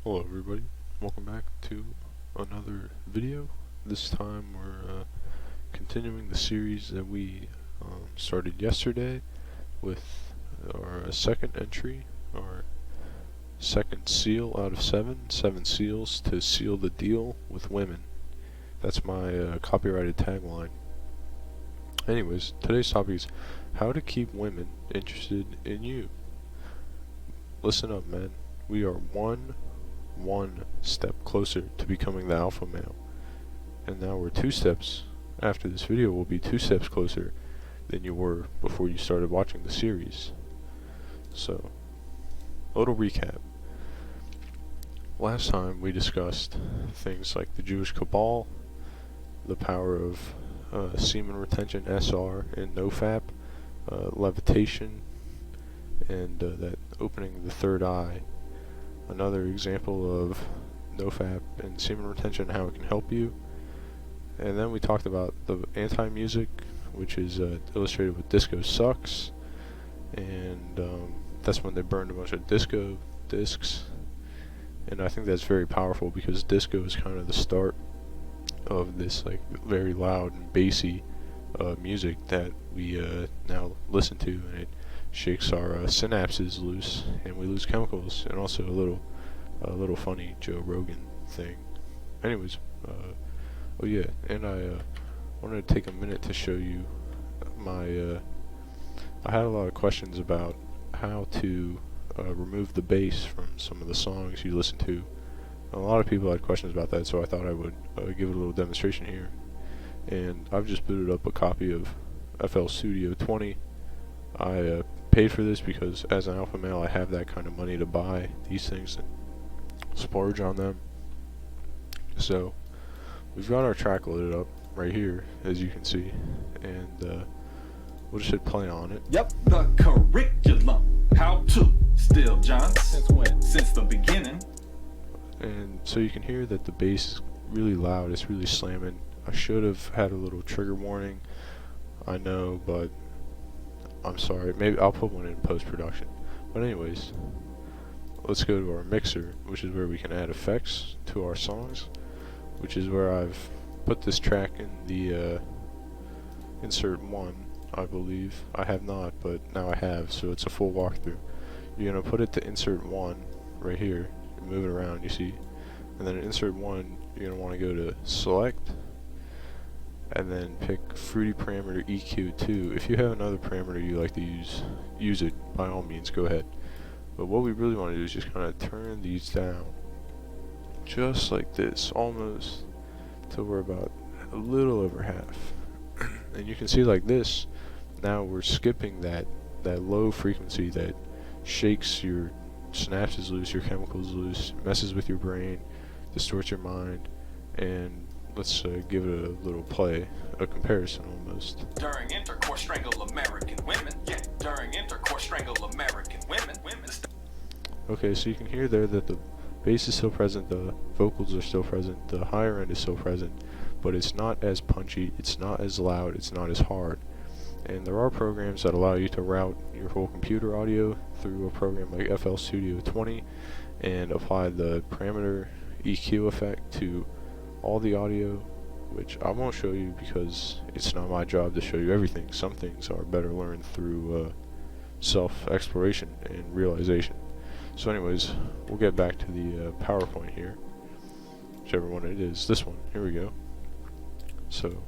Hello everybody, welcome back to another video. This time we're continuing the series that we started yesterday with our second entry, our second seal out of seven seals to seal the deal with women. That's my copyrighted tagline. Anyways, today's topic is how to keep women interested in you. Listen up, man. We are one step closer to becoming the alpha male, and now we're 2 steps after this video. Will be 2 steps closer than you were before you started watching the series. So, a little recap. Last time we discussed things like the Jewish Cabal, the power of semen retention, SR, and NoFap, levitation, and that opening the third eye. Another example of NoFap and semen retention, how it can help you. And then we talked about the anti-music, which is illustrated with Disco Sucks, and that's when they burned a bunch of disco discs. And I think that's very powerful because disco is kind of the start of this like very loud and bassy music that we now listen to, and it shakes our synapses loose, and we lose chemicals, and also a little funny Joe Rogan thing. Anyways, oh yeah, and I wanted to take a minute to show you my. I had a lot of questions about how to remove the bass from some of the songs you listen to. A lot of people had questions about that, so I thought I would give it a little demonstration here. And I've just booted up a copy of FL Studio 20. I paid for this because as an alpha male I have that kind of money to buy these things and splurge on them. So we've got our track loaded up right here, as you can see, and we'll just hit play on it. Yep, the curriculum. How to still John. Since when? Since the beginning. And so you can hear that the bass is really loud, it's really slamming. I should have had a little trigger warning, I know, but I'm sorry. Maybe I'll put one in post-production. But anyways, let's go to our mixer, which is where we can add effects to our songs, which is where I've put this track in the insert 1, I believe. I have not, but now I have, so it's a full walkthrough. You're going to put it to insert 1 right here, and move it around, you see. And then in insert 1, you're going to want to go to select, and then pick Fruity Parameter EQ2. If you have another parameter you like to use it, by all means, go ahead. But what we really want to do is just kind of turn these down, just like this, almost till we're about a little over half. And you can see like this, now we're skipping that low frequency that shakes your synapses loose, your chemicals loose, messes with your brain, distorts your mind, and let's give it a little play, a comparison almost. During intercourse, strangle American women. Yeah, during intercourse, strangle American women. Okay, so you can hear there that the bass is still present, the vocals are still present, the higher end is still present, but it's not as punchy, it's not as loud, it's not as hard. And there are programs that allow you to route your whole computer audio through a program like FL Studio 20 and apply the parameter EQ effect to all the audio, which I won't show you because it's not my job to show you everything. Some things are better learned through self-exploration and realization. So anyways, we'll get back to the PowerPoint here, whichever one it is. This one, here we go. So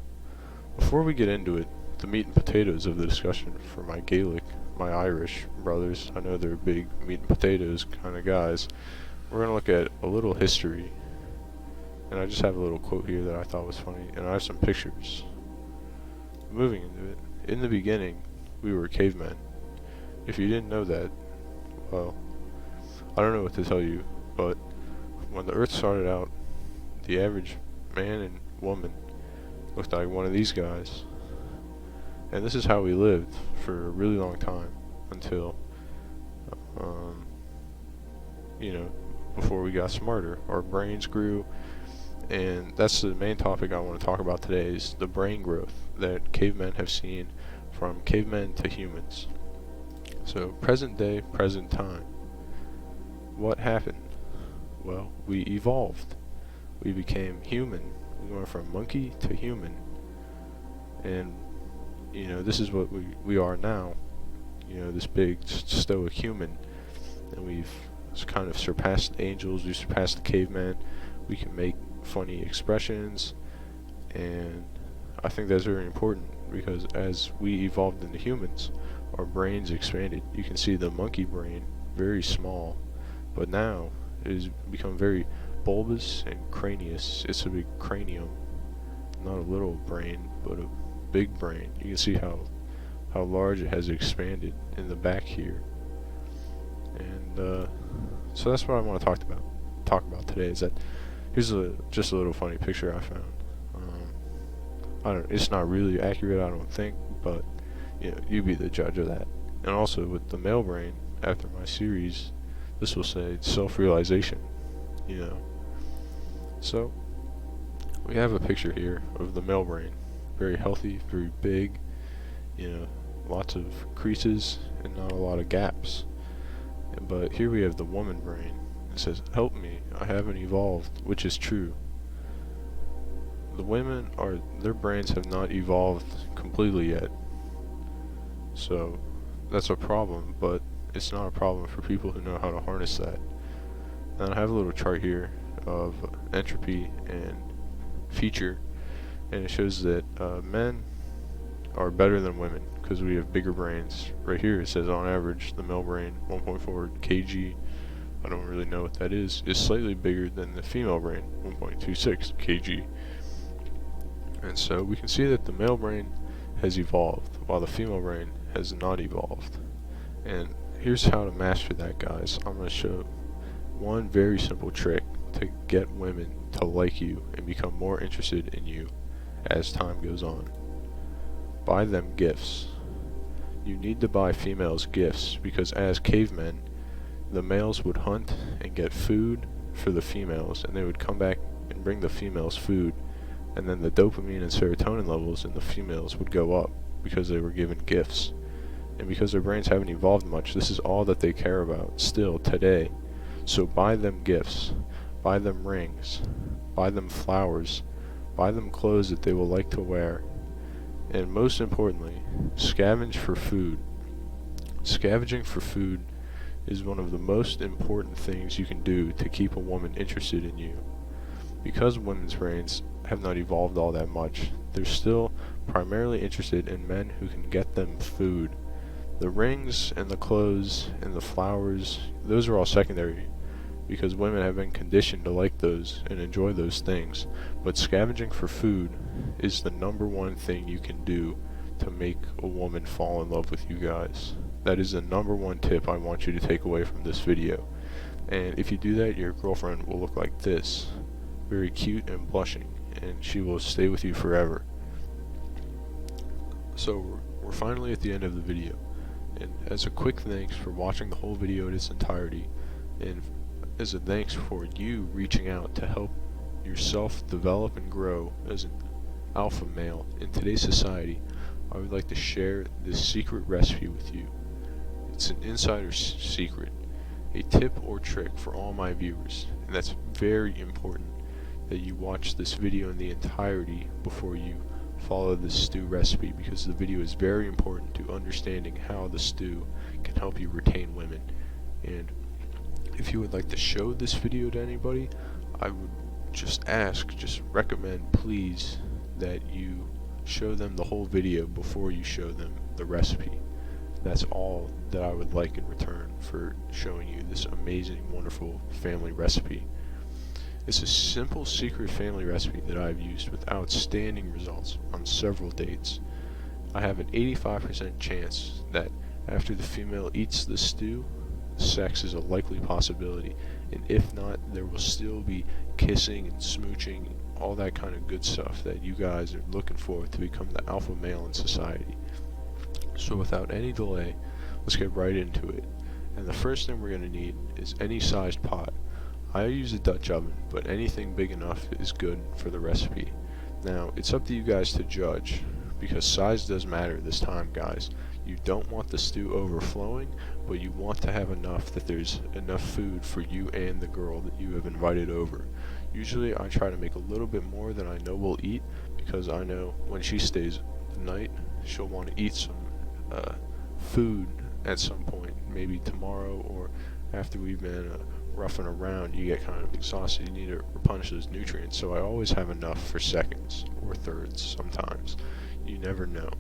before we get into it, the meat and potatoes of the discussion for my Gaelic, my Irish brothers, I know they're big meat and potatoes kind of guys, we're going to look at a little history. And I just have a little quote here that I thought was funny, and I have some pictures. Moving into it, in the beginning, we were cavemen. If you didn't know that, well, I don't know what to tell you, but when the earth started out, the average man and woman looked like one of these guys. And this is how we lived for a really long time, until, you know, before we got smarter. Our brains grew. And that's the main topic I want to talk about today, is the brain growth that cavemen have seen from cavemen to humans. So present day, present time. What happened? Well, we evolved. We became human. We went from monkey to human. And, this is what we are now. This big stoic human. And we've kind of surpassed the angels. We've surpassed the caveman. We can make funny expressions. And I think that's very important because as we evolved into humans, our brains expanded. You can see the monkey brain, very small, but now it has become very bulbous and cranious. It's a big cranium, not a little brain, but a big brain. You can see how large it has expanded in the back here. And so that's what I want to talk about today. Is that here's just a little funny picture I found. It's not really accurate, I don't think, but you be the judge of that. And also with the male brain, after my series, this will say self-realization. So we have a picture here of the male brain, very healthy, very big. Lots of creases and not a lot of gaps. But here we have the woman brain. It says, "Help me, I haven't evolved," which is true. The women their brains have not evolved completely yet. So that's a problem, but it's not a problem for people who know how to harness that. And I have a little chart here of entropy and feature, and it shows that men are better than women because we have bigger brains. Right here it says on average the male brain, 1.4 kg, I don't really know what that is slightly bigger than the female brain, 1.26 kg. And so we can see that the male brain has evolved while the female brain has not evolved. And here's how to master that, guys. I'm going to show one very simple trick to get women to like you and become more interested in you as time goes on. Buy them gifts. You need to buy females gifts because as cavemen, the males would hunt and get food for the females, and they would come back and bring the females food, and then the dopamine and serotonin levels in the females would go up because they were given gifts. And because their brains haven't evolved much, this is all that they care about still today. So buy them gifts, buy them rings, buy them flowers, buy them clothes that they will like to wear, and most importantly, scavenge for food. Scavenging for food is one of the most important things you can do to keep a woman interested in you. Because women's brains have not evolved all that much, they're still primarily interested in men who can get them food. The rings and the clothes and the flowers, those are all secondary because women have been conditioned to like those and enjoy those things. But scavenging for food is the #1 thing you can do to make a woman fall in love with you guys. That is the #1 tip I want you to take away from this video. And if you do that, your girlfriend will look like this, very cute and blushing, and she will stay with you forever. So we're finally at the end of the video, and as a quick thanks for watching the whole video in its entirety, and as a thanks for you reaching out to help yourself develop and grow as an alpha male in today's society, I would like to share this secret recipe with you. It's an insider secret, a tip or trick for all my viewers, and that's very important that you watch this video in the entirety before you follow the stew recipe, because the video is very important to understanding how the stew can help you retain women. And if you would like to show this video to anybody, I would just recommend please that you show them the whole video before you show them the recipe. That's all that I would like in return for showing you this amazing, wonderful family recipe. It's a simple secret family recipe that I've used with outstanding results on several dates. I have an 85% chance that after the female eats the stew, sex is a likely possibility, and if not, there will still be kissing and smooching and all that kind of good stuff that you guys are looking for to become the alpha male in society. So without any delay, let's get right into it. And the first thing we're going to need is any sized pot. I use a Dutch oven, but anything big enough is good for the recipe. Now, it's up to you guys to judge, because size does matter this time, guys. You don't want the stew overflowing, but you want to have enough that there's enough food for you and the girl that you have invited over. Usually I try to make a little bit more than I know we'll eat, because I know when she stays the night, she'll want to eat some food at some point, maybe tomorrow, or after we've been roughing around. You get kind of exhausted, you need to replenish those nutrients, so I always have enough for seconds or thirds sometimes. You never know.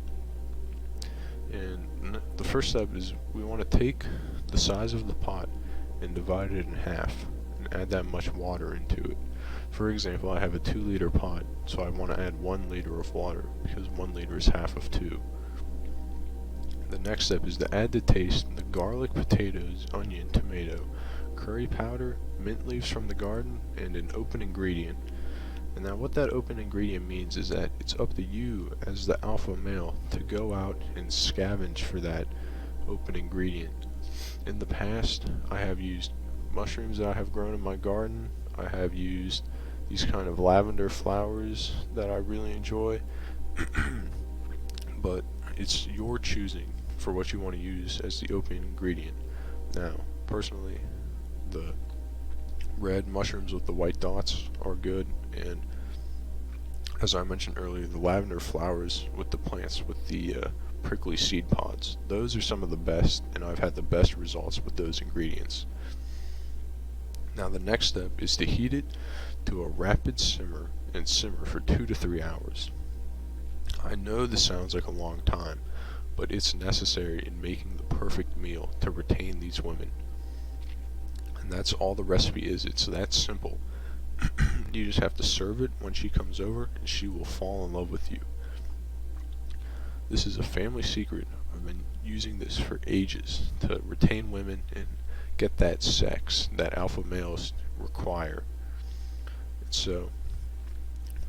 And the first step is we want to take the size of the pot and divide it in half and add that much water into it. For example, I have a 2-liter pot, so I want to add 1 liter of water because 1 liter is half of 2. The next step is to add the taste, the garlic, potatoes, onion, tomato, curry powder, mint leaves from the garden, and an open ingredient. And now what that open ingredient means is that it's up to you as the alpha male to go out and scavenge for that open ingredient. In the past, I have used mushrooms that I have grown in my garden. I have used these kind of lavender flowers that I really enjoy. But it's your choosing for what you want to use as the open ingredient. Now, personally, the red mushrooms with the white dots are good, and as I mentioned earlier, the lavender flowers with the plants with the prickly seed pods, those are some of the best, and I've had the best results with those ingredients. Now the next step is to heat it to a rapid simmer and simmer for 2 to 3 hours. I know this sounds like a long time, but it's necessary in making the perfect meal to retain these women. And that's all the recipe is. It's that simple. You just have to serve it when she comes over, and she will fall in love with you. This is a family secret. I've been using this for ages to retain women and get that sex that alpha males require. And so,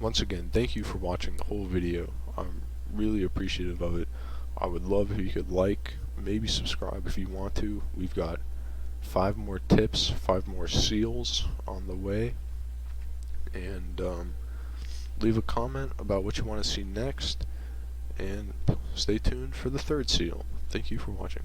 once again, thank you for watching the whole video. I'm really appreciative of it. I would love if you could like, maybe subscribe if you want to. We've got 5 more tips, 5 more seals on the way. And leave a comment about what you want to see next, and stay tuned for the 3rd seal. Thank you for watching.